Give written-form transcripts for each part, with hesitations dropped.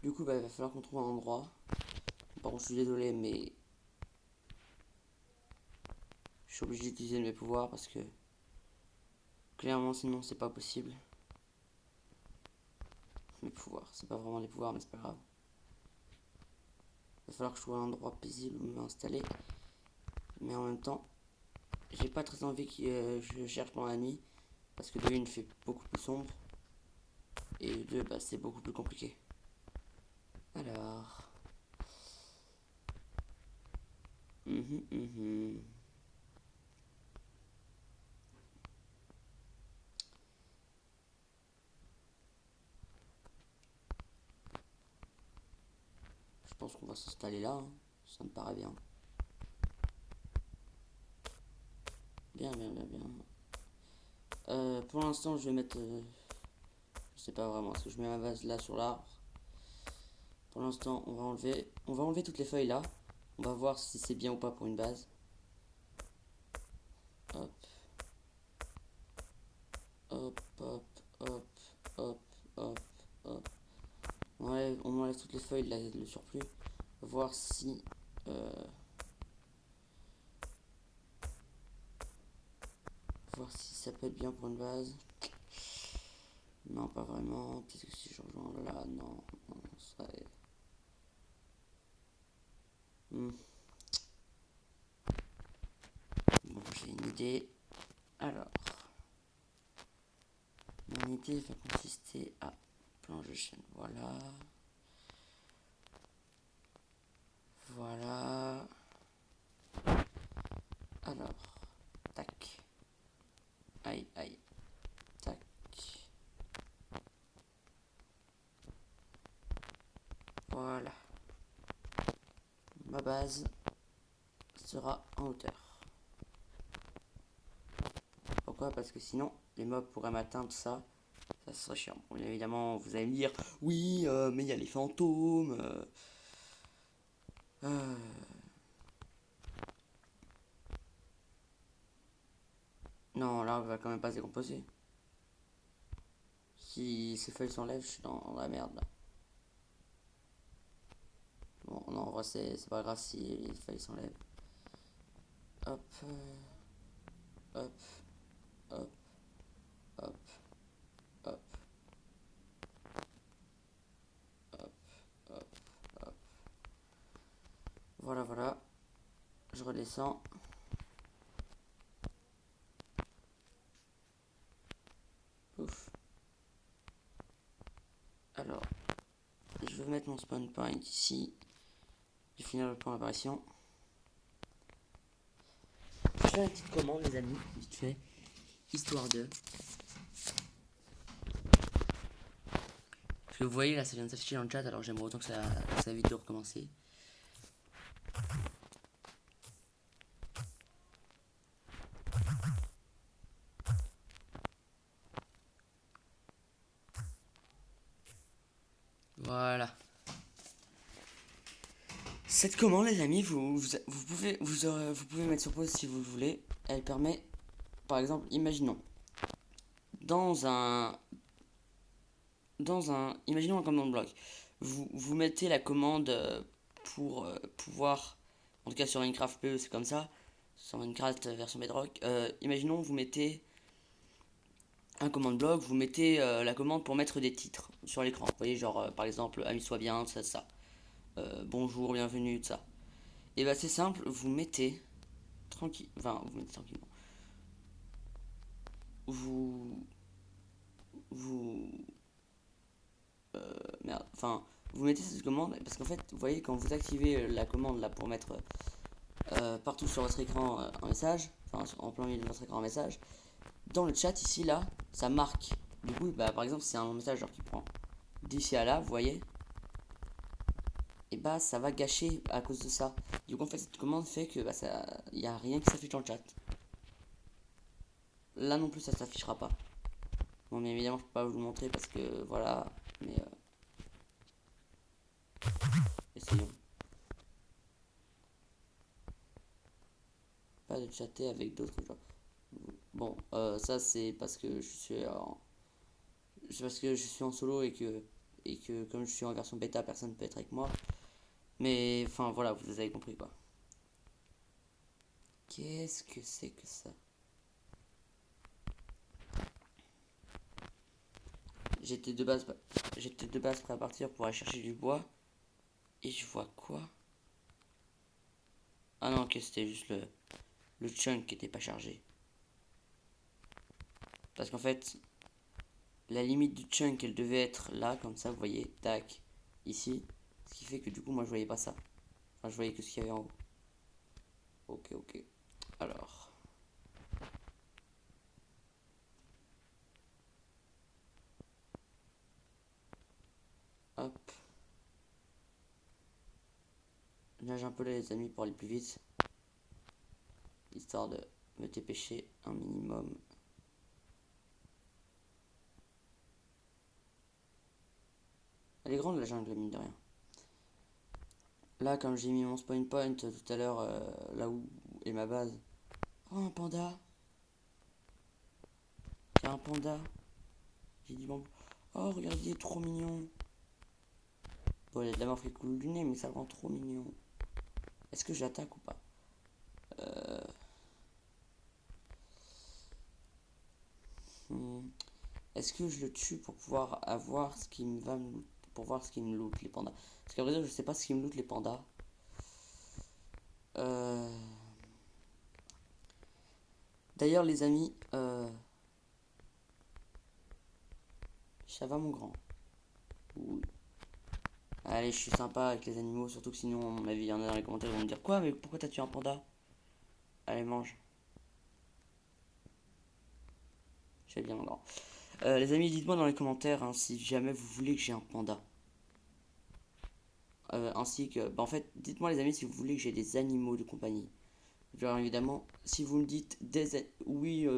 Du coup, bah, il va falloir qu'on trouve un endroit. Par contre, je suis désolé, mais je suis obligé d'utiliser mes pouvoirs parce que clairement, sinon, c'est pas possible. Mes pouvoirs, c'est pas vraiment des pouvoirs, mais c'est pas grave. Il va falloir que je trouve un endroit paisible où m'installer. Mais en même temps, j'ai pas très envie que je cherche pendant la nuit. Parce que de une, il fait beaucoup plus sombre. Et de deux, bah, c'est beaucoup plus compliqué. Alors. Mhm, mhm. Je pense qu'on va s'installer là, hein. Ça me paraît bien. Bien, bien, bien, bien. Pour l'instant, je vais mettre. Je sais pas vraiment, est-ce que je mets ma vase là sur l'arbre? Pour l'instant, on va enlever toutes les feuilles là. On va voir si c'est bien ou pas pour une base. Hop, hop, hop, hop, hop, hop, hop. On enlève toutes les feuilles, là, le surplus. On va voir si. Euh, voir si ça peut être bien pour une base. Non, pas vraiment. Peut-être que si je rejoins là, non, non, ça. Hmm. Bon, j'ai une idée. Alors, mon idée va consister à planche de chaîne. Voilà. Voilà. Alors, tac. Aïe, aïe. Tac. Voilà. Ma base sera en hauteur. Pourquoi? Parce que sinon, les mobs pourraient m'atteindre, tout ça. Ça serait chiant. Bon, bien évidemment, vous allez me dire, oui, mais il y a les fantômes. Euh, Non, l'arbre va quand même pas se décomposer. Si ces feuilles s'enlèvent, je suis dans la merde là. Bon, non, en vrai, c'est pas grave si les feuilles s'enlèvent. Hop, hop, hop, hop, hop, hop, hop, hop. Voilà, voilà. Je redescends. Ouf. Alors, je vais mettre mon spawn point ici. Je vais finir le point d'apparition. Je vais faire une petite commande, les amis, vite fait. Histoire de. Parce que vous voyez, là, ça vient de s'afficher dans le chat, alors j'aimerais autant que ça évite de recommencer. Voilà. Cette commande, les amis, vous pouvez mettre sur pause si vous le voulez. Elle permet, par exemple, imaginons, dans un, imaginons un command bloc. Vous mettez la commande pour pouvoir, en tout cas sur Minecraft PE, c'est comme ça, sur Minecraft version Bedrock. Imaginons, vous mettez un command bloc, vous mettez la commande pour mettre des titres sur l'écran. Vous voyez, genre, par exemple, amuse-toi bien, ça. Bonjour, bienvenue, tout ça. Et bah, c'est simple, vous mettez tranquille, enfin, vous mettez tranquillement. Vous, vous, merde, enfin, vous mettez cette commande parce qu'en fait, vous voyez, quand vous activez la commande là pour mettre partout sur votre écran un message, enfin, en plein milieu de votre écran un message, dans le chat ici là, ça marque. Du coup, bah, par exemple, c'est un message genre qui prend d'ici à là, vous voyez, et bah ça va gâcher à cause de ça. Du coup, en fait, cette commande fait que bah, ça, y a rien qui s'affiche dans le chat. Là non plus, ça s'affichera pas. Bon, mais évidemment, je peux pas vous le montrer parce que voilà, mais essayons. Pas de chatter avec d'autres gens. Bon, ça c'est parce que je suis en solo et que et que comme je suis en version bêta, personne ne peut être avec moi. Mais enfin voilà, vous avez compris quoi. Qu'est-ce que c'est que ça? J'étais de base prêt à partir pour aller chercher du bois. Et je vois quoi? Ah non, ok, c'était juste le chunk qui était pas chargé. Parce qu'en fait, la limite du chunk, elle devait être là, comme ça, vous voyez, tac, ici. Ce qui fait que du coup, moi, je voyais pas ça. Enfin, je voyais que ce qu'il y avait en haut. Ok, ok. Alors. Hop. Je nage un peu là, les amis, pour aller plus vite. Histoire de me dépêcher un minimum. Elle est grande, la jungle, mine de rien. Là, comme j'ai mis mon spawn point tout à l'heure, là où est ma base. Oh, un panda. C'est un panda. J'ai dit bon. Oh, regardez, il est trop mignon. Bon, il y a de la morphe qui coule du nez, mais ça le rend trop mignon. Est-ce que j'attaque ou pas? Hmm. Est-ce que je le tue pour pouvoir avoir ce qui me va me loot, pour voir ce qui me loot les pandas? Parce qu'à vrai dire, je sais pas ce qui me loot les pandas. Euh... D'ailleurs, les amis, ça va mon grand? Oui. Allez, je suis sympa avec les animaux, surtout que sinon, à mon avis, il y en a dans les commentaires, ils vont me dire quoi, mais pourquoi t'as tué un panda? Allez, mange. Je vais bien mon grand. Les amis, dites-moi dans les commentaires hein, si jamais vous voulez que j'ai un panda. Ainsi que, bah en fait, dites-moi les amis si vous voulez que j'ai des animaux de compagnie. Genre évidemment, si vous me dites oui,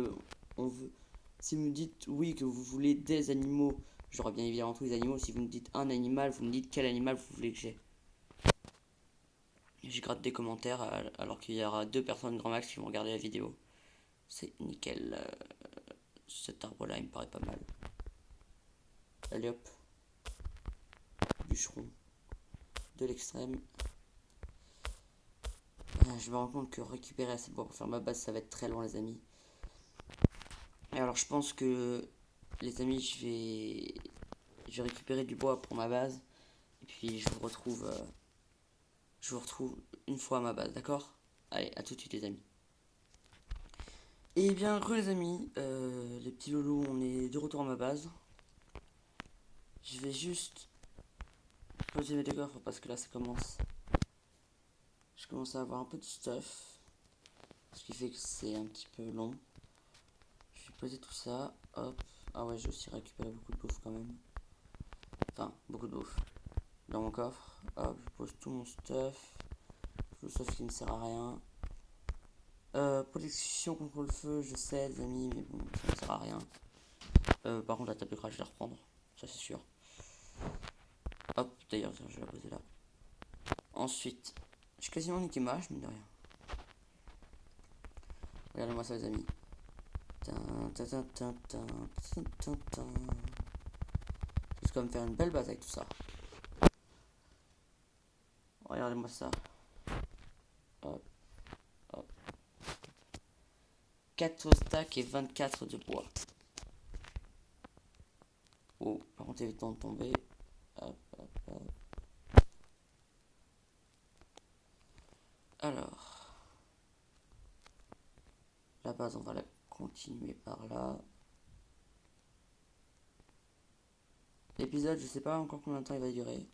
on veut. Si vous me dites oui que vous voulez des animaux, j'aurai bien évidemment tous les animaux. Si vous me dites un animal, vous me dites quel animal vous voulez que j'ai. J'y gratte des commentaires alors qu'il y aura 2 personnes grand max qui vont regarder la vidéo. C'est nickel. Cet arbre là il me paraît pas mal. Allez hop. Bûcheron. De l'extrême. Je me rends compte que récupérer assez de bois pour faire ma base ça va être très loin les amis. Et alors je pense que les amis je vais récupérer du bois pour ma base. Et puis je vous retrouve une fois à ma base, d'accord? Allez, à tout de suite les amis. Et bien re les amis, les petits loulous, on est de retour à ma base. Je vais juste poser mes décors parce que là ça commence. Je commence à avoir un peu de stuff. Ce qui fait que c'est un petit peu long. Je vais poser tout ça. Hop. Ah ouais, j'ai aussi récupéré beaucoup de bouffe quand même. Enfin, beaucoup de bouffe. Dans mon coffre. Hop, je pose tout mon stuff. Tout le stuff qui ne sert à rien. Protection contre le feu, je sais les amis, mais bon, ça ne sert à rien. Par contre la table de crash je vais la reprendre, ça c'est sûr. Hop, d'ailleurs je vais la poser là. Ensuite, j'ai quasiment niqué ma hache, mine de rien. Regardez-moi ça les amis. Je vais quand même faire une belle base avec tout ça. Regardez-moi ça. Hop, hop. 4 stacks et 24 de bois. Oh, par contre évitons de tomber. Hop, hop, hop. Alors, la base on va la continuer par là. L'épisode, je sais pas encore combien de temps il va durer.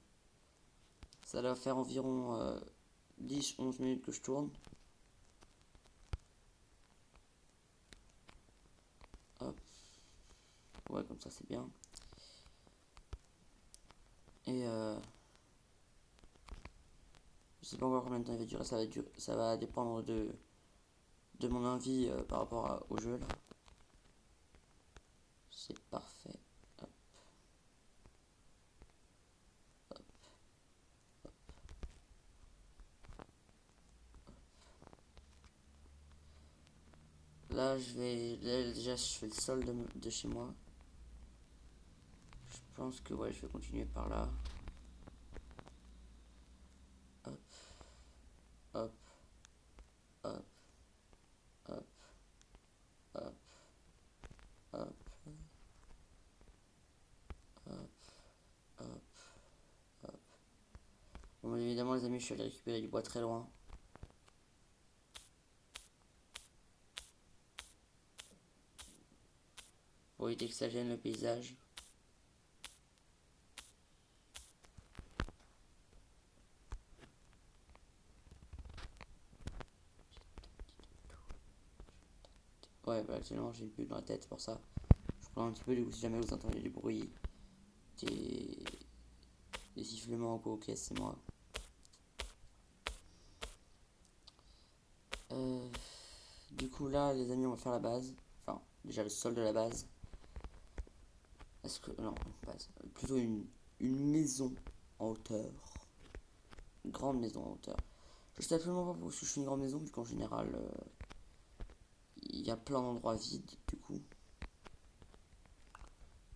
Ça doit faire environ 10-11 minutes que je tourne. Hop. Ouais, comme ça c'est bien. Et je sais pas encore combien de temps il va durer. Ça va dépendre de mon envie par rapport au jeu là. C'est parfait. Hop. Hop. Là, déjà, je fais le sol de chez moi. Je Je pense que ouais, je vais continuer par là. Hop, hop, hop, hop, hop, hop, hop, hop, hop. Bon, évidemment, les amis, je suis allé récupérer du bois très loin. Pour éviter que ça gêne le paysage. Ouais, bah actuellement j'ai une bulle dans la tête, c'est pour ça. Je prends un petit peu, du coup, si jamais vous entendez du bruit, des, des sifflements ou quoi, ok, c'est moi. Du coup, là, les amis, on va faire la base. Enfin, déjà le sol de la base. Est-ce que. Non, une base. Plutôt une maison en hauteur. Une grande maison en hauteur. Je sais absolument pas pourquoi je suis une grande maison, vu qu'en général, il y a plein d'endroits vides, du coup.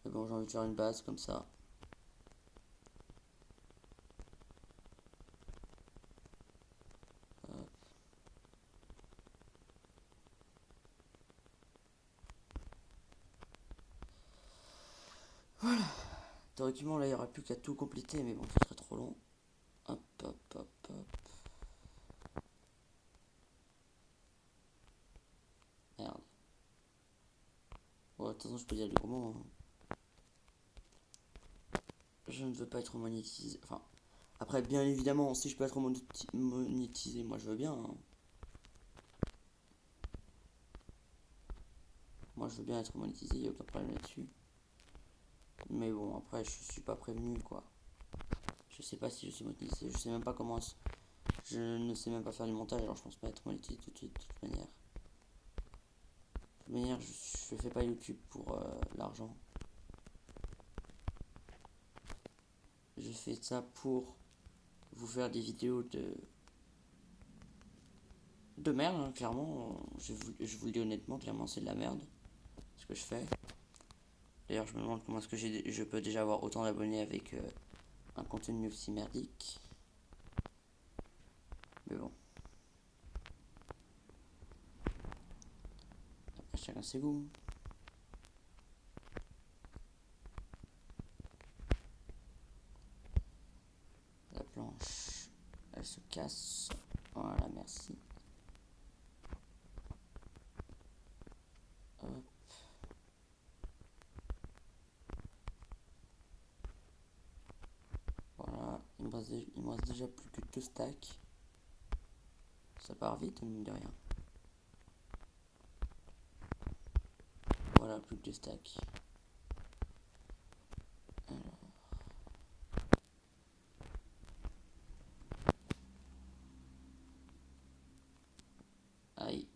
Mais bon, j'ai envie de faire une base comme ça. Voilà. Théoriquement, là, il n'y aurait plus qu'à tout compléter, mais bon, ce serait trop long. Hop, hop, hop, hop. Merde. Bon, de toute façon, je peux dire du gros mot, hein. Je ne veux pas être monétisé. Enfin, après, bien évidemment, si je peux être monétisé, moi je veux bien, hein. Moi je veux bien être monétisé, il n'y a aucun problème là-dessus. Mais bon, après, je suis pas prévenu, quoi. Je sais pas si je suis monétisé, je sais même pas comment. Je ne sais même pas faire du montage, alors je pense pas être monétisé tout de suite, de toute manière. De toute manière, je fais pas YouTube pour l'argent. Je fais ça pour vous faire des vidéos de merde, hein, clairement. Je vous le dis honnêtement, clairement, c'est de la merde ce que je fais. D'ailleurs, je me demande comment est-ce que je peux déjà avoir autant d'abonnés avec un contenu aussi merdique. Mais bon. Après, chacun ses goûts. La planche, elle se casse. Voilà, merci. Hop. Voilà, il me reste déjà plus que 2 stacks. Ça part vite, mine de rien. Voilà, plus que 2 stacks. Alors. Aïe.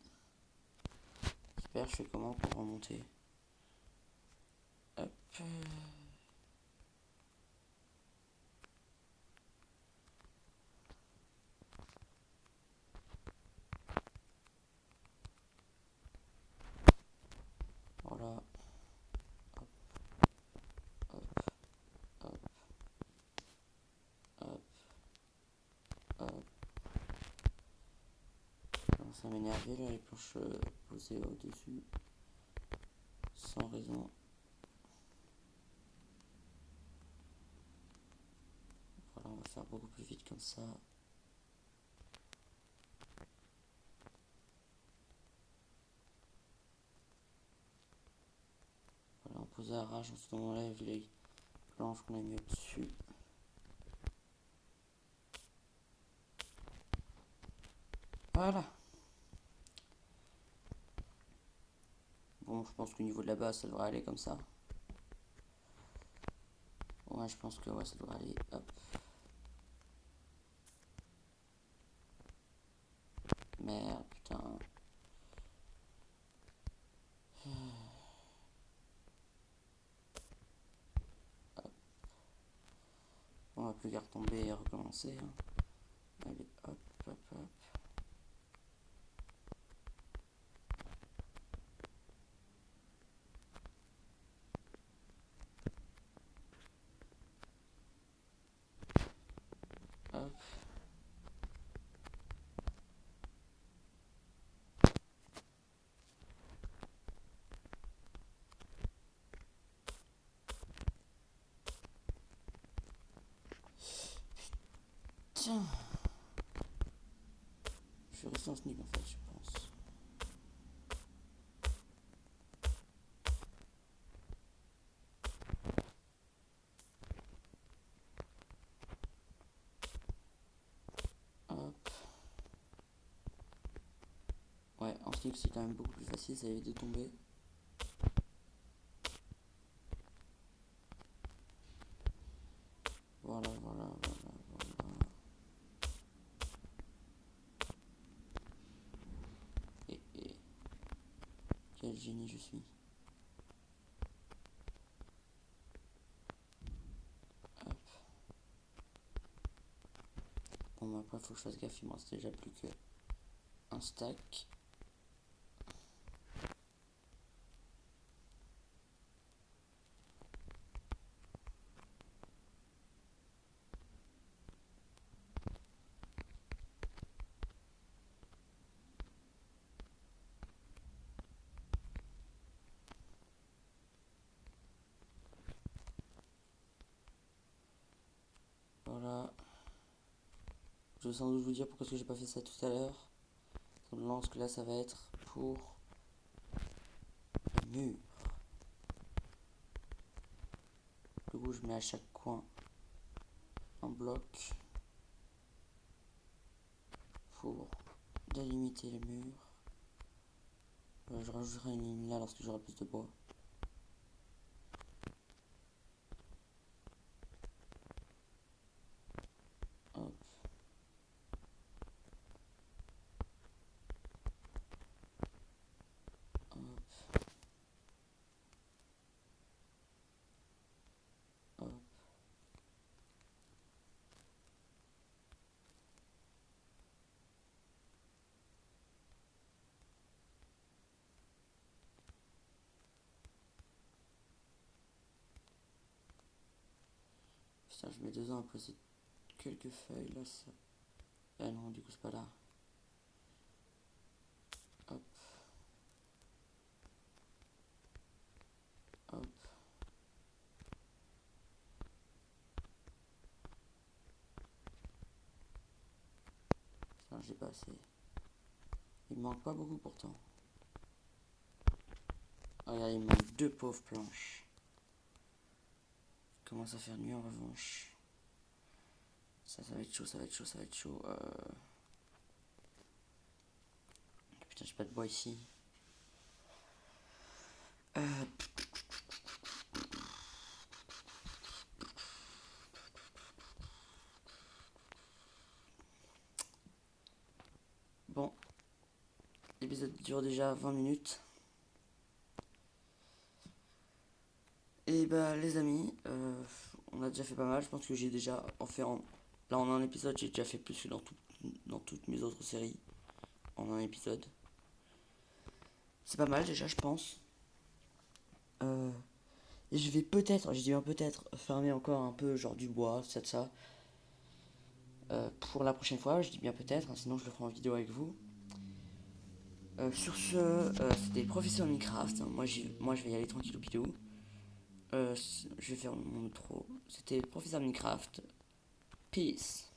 Super, je fais comment pour remonter? Hop. Voilà. Hop, hop, hop, hop, hop. Je commence à m'énerver là, les planches posées au-dessus. Sans raison. Voilà, on va faire beaucoup plus vite comme ça. Voilà, on pose à rage, ensuite on enlève les planches qu'on a mis au-dessus. Voilà. Bon, je pense qu'au niveau de la base, ça devrait aller comme ça. Ouais, je pense que ouais, ça devrait aller. Hop. Merde, putain. Hop. On va plus qu'à retomber et recommencer, hein. Allez, hop, hop, hop. un sneak en fait, je pense. Hop. Ouais, en sneak c'est quand même beaucoup plus facile, ça évite de tomber. Voilà. Et quel génie je suis. Hop. Bon, bah, après, faut que je fasse gaffe, il me reste déjà plus que un stack. Voilà. Je vais sans doute vous dire pourquoi j'ai pas fait ça tout à l'heure. Simplement parce que là, ça va être pour le mur. Du coup, je mets à chaque coin un bloc pour délimiter les murs. Je rajouterai une ligne là lorsque j'aurai plus de bois. Hop. Hop. Hop. Putain, je mets 2 ans à poser quelques feuilles là. Ça... Ah non, du coup, c'est pas là. Hop. Hop. Putain, j'ai pas assez. Il me manque pas beaucoup pourtant. Oh, regarde, il me manque 2 pauvres planches. Il commence à faire nuit en revanche. Ça va être chaud, ça va être chaud, ça va être chaud. Putain, j'ai pas de bois ici. Bon, l'épisode dure déjà 20 minutes. Et bah les amis, on a déjà fait pas mal. Je pense que j'ai déjà là en un épisode, j'ai déjà fait plus que dans toutes mes autres séries. En un épisode. C'est pas mal déjà, je pense. Et je vais peut-être, je dis bien peut-être, farmer encore un peu genre du bois, ça. Pour la prochaine fois, je dis bien peut-être, hein, sinon je le ferai en vidéo avec vous. Sur ce, c'était Professeur Minecraft. Moi, je vais y aller tranquillou bidou. Je vais faire mon outro. C'était Professeur Minecraft. Peace.